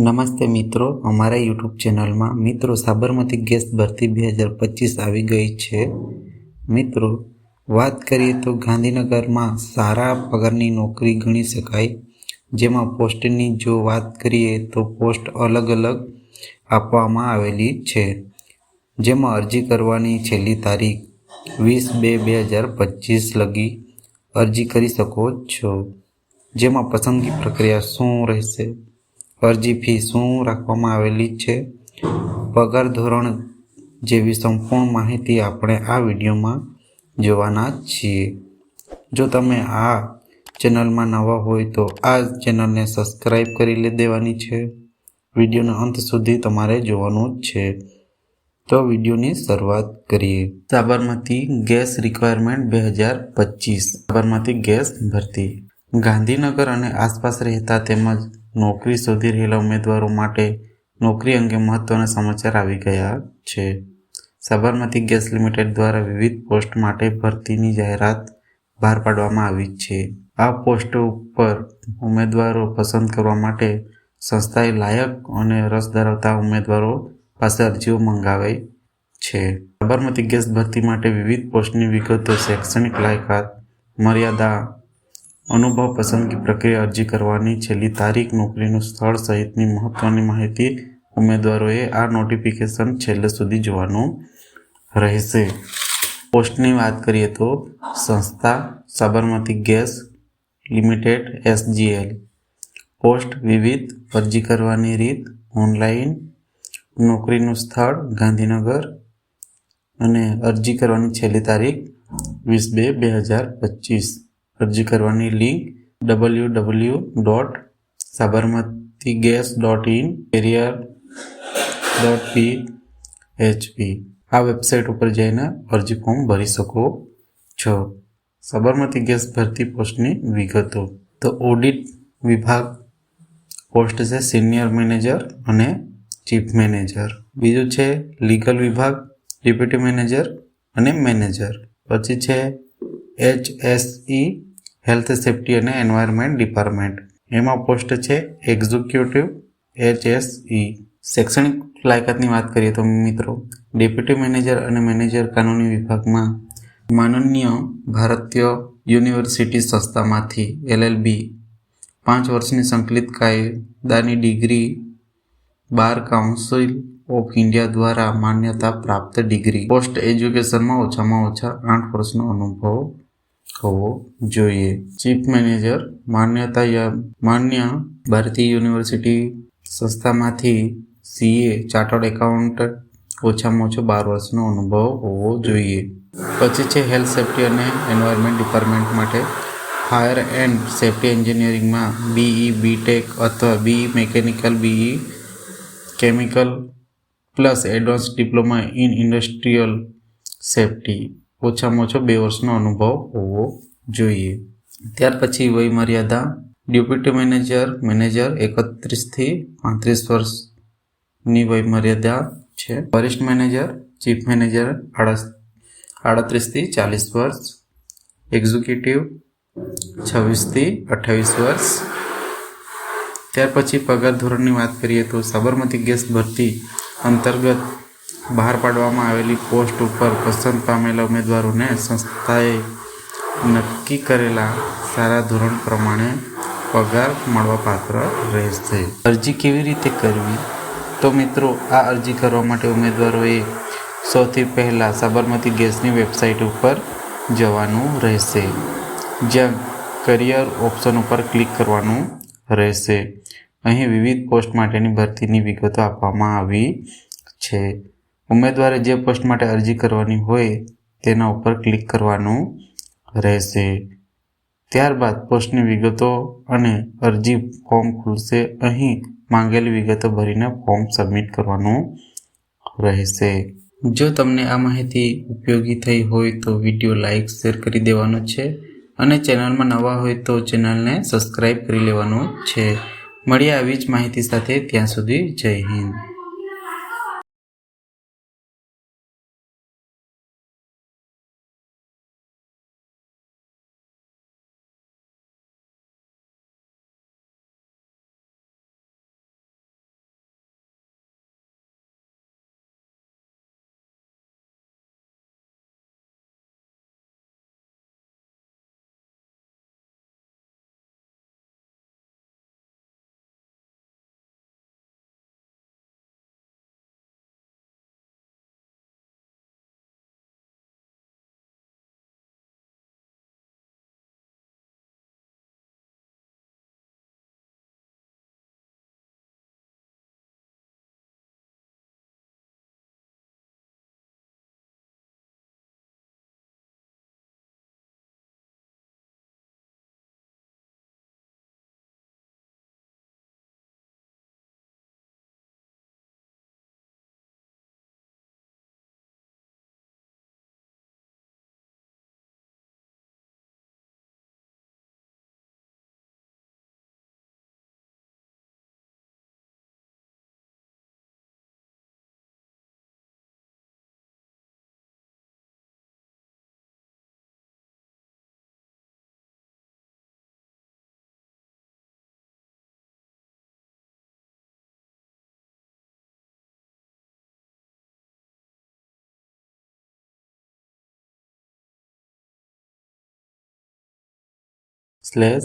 નમસ્તે મિત્રો, અમારા યુટ્યુબ ચેનલમાં મિત્રો સાબરમતી ગેસ ભરતી 2025 આવી ગઈ છે. મિત્રો વાત કરીએ તો ગાંધીનગરમાં સારા પગારની નોકરી ગણી શકાય. જેમાં પોસ્ટની જો વાત કરીએ તો પોસ્ટ અલગ અલગ આપવામાં આવેલી છે. જેમાં અરજી કરવાની છેલ્લી તારીખ 20/2/2025 લગી અરજી કરી શકો છો. જેમાં પસંદગી પ્રક્રિયા શું રહેશે, અરજી ફી શું રાખવામાં આવેલી છે, પગાર ધોરણ જેવી સંપૂર્ણ માહિતી આપણે આ વિડીયોમાં જોવાના છીએ. જો તમે આ ચેનલમાં નવા હોય તો આ ચેનલને સબસ્ક્રાઈબ કરી દેવાની છે. વિડીયોના અંત સુધી તમારે જોવાનું જ છે. તો વિડીયોની શરૂઆત કરીએ. Sabarmati gas requirement 2025. Sabarmati gas ભરતી ગાંધીનગર અને આસપાસ રહેતા તેમજ નોકરી શોધી રહેલા ઉમેદવારો માટે નોકરી અંગે મહત્વના સમાચાર આવી ગયા છે. સાબરમતી ગેસ લિમિટેડ દ્વારા વિવિધ પોસ્ટ માટે ભરતીની જાહેરાત બહાર પાડવામાં આવી છે. આ પોસ્ટ ઉપર ઉમેદવારો પસંદ કરવા માટે સંસ્થાએ લાયક અને રસ ધરાવતા ઉમેદવારો પાસે અરજીઓ મંગાવી છે. સાબરમતી ગેસ ભરતી માટે વિવિધ પોસ્ટની વિગતો, શૈક્ષણિક લાયકાત, મર્યાદા, અનુભવ, પસંદગી પ્રક્રિયા, અરજી કરવાની છેલ્લી તારીખ, નોકરીનું સ્થળ સહિતની મહત્વની માહિતી ઉમેદવારોએ આ નોટિફિકેશન છેલ્લે સુધી જોવાનું રહેશે. પોસ્ટની વાત કરીએ તો સંસ્થા Sabarmati gas limited SGL. Post વિવિધ, અરજી કરવાની રીત ઓનલાઈન, નોકરીનું સ્થળ ગાંધીનગર અને અરજી કરવાની છેલ્લી તારીખ 20/2/2025. અરજી કરવાની લિંક www.sabarmatigas.in career.php. આ વેબસાઇટ ઉપર જઈને અરજી ફોર્મ ભરી શકો છો. સાબરમતી ગેસ ભરતી પોસ્ટની વિગતો. તો ઓડિટ વિભાગ પોસ્ટ છે સિનિયર મેનેજર અને ચીફ મેનેજર. બીજું છે લીગલ વિભાગ, ડેપ્યુટી મેનેજર અને મેનેજર. પછી છે HSE હેલ્થ સેફ્ટી અને એન્વાયરમેન્ટ ડિપાર્ટમેન્ટ. એમાં પોસ્ટ છે એક્ઝિક્યુટિવ HSE. શૈક્ષણિક લાયકાતની વાત કરીએ તો મિત્રો ડેપ્યુટી મેનેજર અને મેનેજર કાનૂની વિભાગમાં માનનીય ભારતીય યુનિવર્સિટી સંસ્થામાંથી LLB 5 વર્ષની સંકલિત કાયદાની degree, bar council of India દ્વારા માન્યતા પ્રાપ્ત ડિગ્રી. પોસ્ટ એજ્યુકેશનમાં ઓછામાં ઓછા 8 વર્ષનો અનુભવ હોવો જોઈએ. ચીફ મેનેજર માન્ય ભારતીય યુનિવર્સિટી સંસ્થામાંથી CA ચાર્ટર્ડ એકાઉન્ટ ઓછામાં ઓછો 12 વર્ષનો અનુભવ હોવો જોઈએ. પછી છે હેલ્થ સેફ્ટી અને એન્વાયરમેન્ટ ડિપાર્ટમેન્ટ માટે ફાયર એન્ડ સેફ્ટી એન્જિનિયરિંગમાં BE BTech અથવા BE mechanical, BE chemical plus advance diploma in industrial safety. ઓછામાં ઓછો 2 વર્ષનો અનુભવ હોવો જોઈએ. ત્યાર પછી વય મર્યાદા ડેપ્યુટી મેનેજર 31 થી 35 વર્ષની વય મર્યાદા છે. વરિષ્ઠ મેનેજર, ચીફ મેનેજર 38 થી 40 વર્ષ. એક્ઝિક્યુટિવ 26 થી 28 વર્ષ. ત્યાર પછી પગાર ધોરણની વાત કરીએ તો સાબરમતી ગેસ ભરતી અંતર્ગત બહાર પાડવામાં આવેલી પોસ્ટ ઉપર પસંદ પામેલા ઉમેદવારોને સંસ્થાએ નક્કી કરેલા સારા ધોરણ પ્રમાણે પગાર મળવાપાત્ર રહેશે. અરજી કેવી રીતે કરવી? તો મિત્રો આ અરજી કરવા માટે ઉમેદવારોએ સૌથી પહેલાં સાબરમતી ગેસની વેબસાઇટ ઉપર જવાનું રહેશે. જ્યાં કરિયર ઓપ્શન ઉપર ક્લિક કરવાનું રહેશે. અહીં વિવિધ પોસ્ટ માટેની ભરતીની વિગતો આપવામાં આવી છે. ઉમેદવારે જે પોસ્ટ માટે અરજી કરવાની હોય તેના ઉપર ક્લિક કરવાનું રહેશે. ત્યારબાદ પોસ્ટની વિગતો અને અરજી ફોર્મ ખુલશે. અહીં માંગેલી વિગતો ભરીને ફોર્મ સબમિટ કરવાનું રહેશે. જો તમને આ માહિતી ઉપયોગી થઈ હોય તો વિડીયો લાઈક, શેર કરી દેવાનો છે અને ચેનલમાં નવા હોય તો ચેનલને સબસ્ક્રાઈબ કરી લેવાનું છે. મળીએ આવી જ માહિતી સાથે. ત્યાં સુધી જય હિન્દ. સ્લેશ